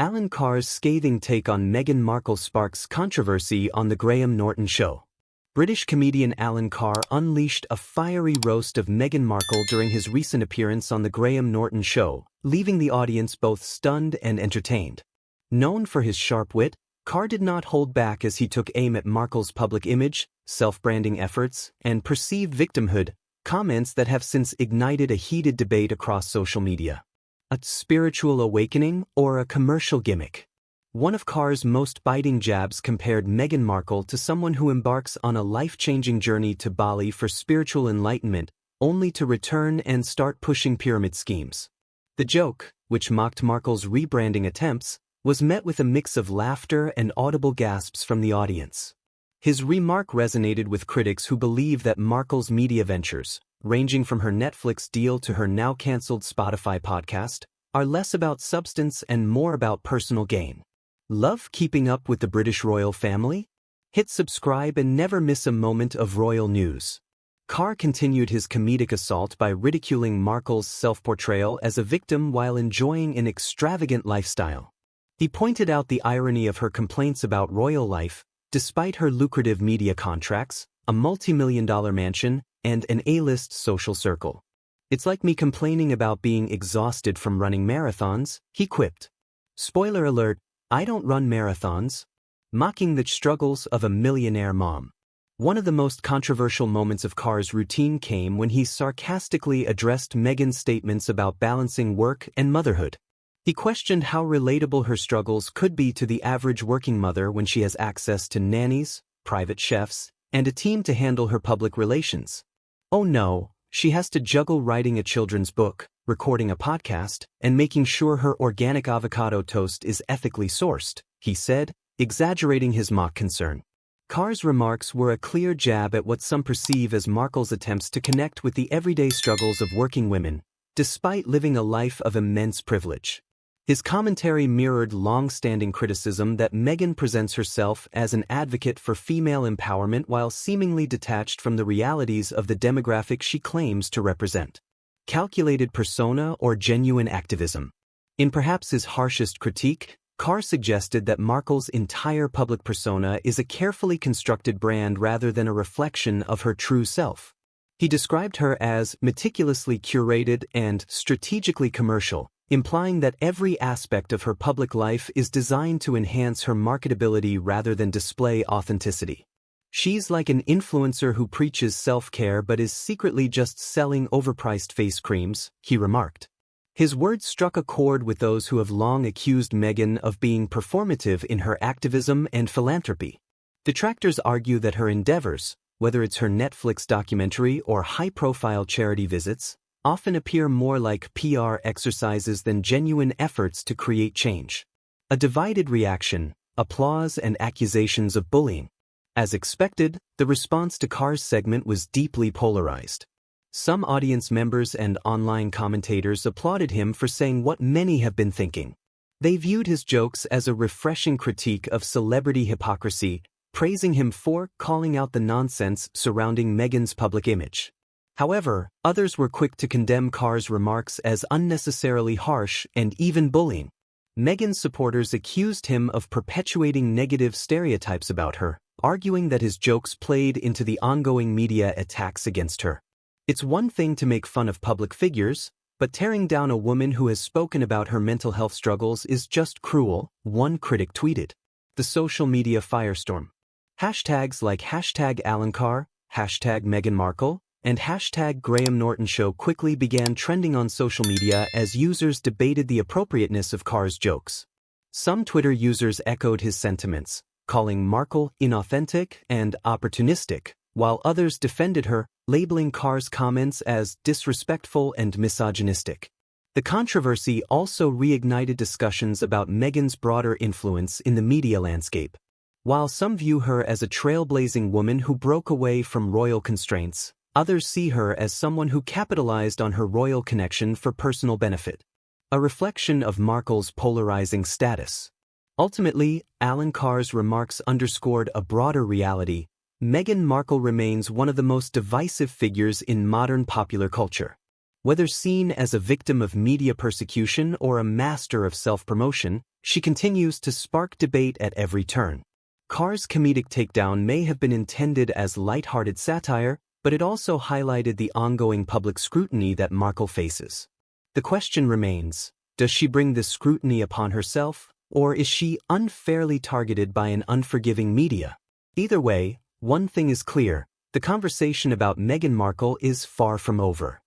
Alan Carr's scathing take on Meghan Markle sparks controversy on The Graham Norton Show. British comedian Alan Carr unleashed a fiery roast of Meghan Markle during his recent appearance on The Graham Norton Show, leaving the audience both stunned and entertained. Known for his sharp wit, Carr did not hold back as he took aim at Markle's public image, self-branding efforts, and perceived victimhood, comments that have since ignited a heated debate across social media. A spiritual awakening or a commercial gimmick? One of Carr's most biting jabs compared Meghan Markle to someone who embarks on a life-changing journey to Bali for spiritual enlightenment, only to return and start pushing pyramid schemes. The joke, which mocked Markle's rebranding attempts, was met with a mix of laughter and audible gasps from the audience. His remark resonated with critics who believe that Markle's media ventures, ranging from her Netflix deal to her now-cancelled Spotify podcast, are less about substance and more about personal gain. Love keeping up with the British royal family? Hit subscribe and never miss a moment of royal news. Carr continued his comedic assault by ridiculing Markle's self-portrayal as a victim while enjoying an extravagant lifestyle. He pointed out the irony of her complaints about royal life, despite her lucrative media contracts, a multi-million-dollar mansion, and an A-list social circle. "It's like me complaining about being exhausted from running marathons," he quipped. Spoiler alert, I don't run marathons. Mocking the struggles of a millionaire mom. One of the most controversial moments of Carr's routine came when he sarcastically addressed Meghan's statements about balancing work and motherhood. He questioned how relatable her struggles could be to the average working mother when she has access to nannies, private chefs, and a team to handle her public relations. Oh no, she has to juggle writing a children's book, recording a podcast, and making sure her organic avocado toast is ethically sourced, he said, exaggerating his mock concern. Carr's remarks were a clear jab at what some perceive as Markle's attempts to connect with the everyday struggles of working women, despite living a life of immense privilege. His commentary mirrored long-standing criticism that Meghan presents herself as an advocate for female empowerment while seemingly detached from the realities of the demographic she claims to represent. Calculated persona or genuine activism? In perhaps his harshest critique, Carr suggested that Markle's entire public persona is a carefully constructed brand rather than a reflection of her true self. He described her as meticulously curated and strategically commercial, implying that every aspect of her public life is designed to enhance her marketability rather than display authenticity. "She's like an influencer who preaches self-care but is secretly just selling overpriced face creams," he remarked. His words struck a chord with those who have long accused Meghan of being performative in her activism and philanthropy. Detractors argue that her endeavors, whether it's her Netflix documentary or high-profile charity visits, often appear more like PR exercises than genuine efforts to create change. A divided reaction, applause and accusations of bullying. As expected, the response to Carr's segment was deeply polarized. Some audience members and online commentators applauded him for saying what many have been thinking. They viewed his jokes as a refreshing critique of celebrity hypocrisy, praising him for calling out the nonsense surrounding Meghan's public image. However, others were quick to condemn Carr's remarks as unnecessarily harsh and even bullying. Meghan's supporters accused him of perpetuating negative stereotypes about her, arguing that his jokes played into the ongoing media attacks against her. "It's one thing to make fun of public figures, but tearing down a woman who has spoken about her mental health struggles is just cruel," one critic tweeted. The social media firestorm. Hashtags like #AlanCarr, #Meghan Markle, and #Graham Norton Show quickly began trending on social media as users debated the appropriateness of Carr's jokes. Some Twitter users echoed his sentiments, calling Markle inauthentic and opportunistic, while others defended her, labeling Carr's comments as disrespectful and misogynistic. The controversy also reignited discussions about Meghan's broader influence in the media landscape. While some view her as a trailblazing woman who broke away from royal constraints, others see her as someone who capitalized on her royal connection for personal benefit. A reflection of Markle's polarizing status. Ultimately, Alan Carr's remarks underscored a broader reality. Meghan Markle remains one of the most divisive figures in modern popular culture. Whether seen as a victim of media persecution or a master of self-promotion, She continues to spark debate at every turn. Carr's comedic takedown may have been intended as light-hearted satire, but it also highlighted the ongoing public scrutiny that Markle faces. The question remains, does she bring this scrutiny upon herself, or is she unfairly targeted by an unforgiving media? Either way, one thing is clear, the conversation about Meghan Markle is far from over.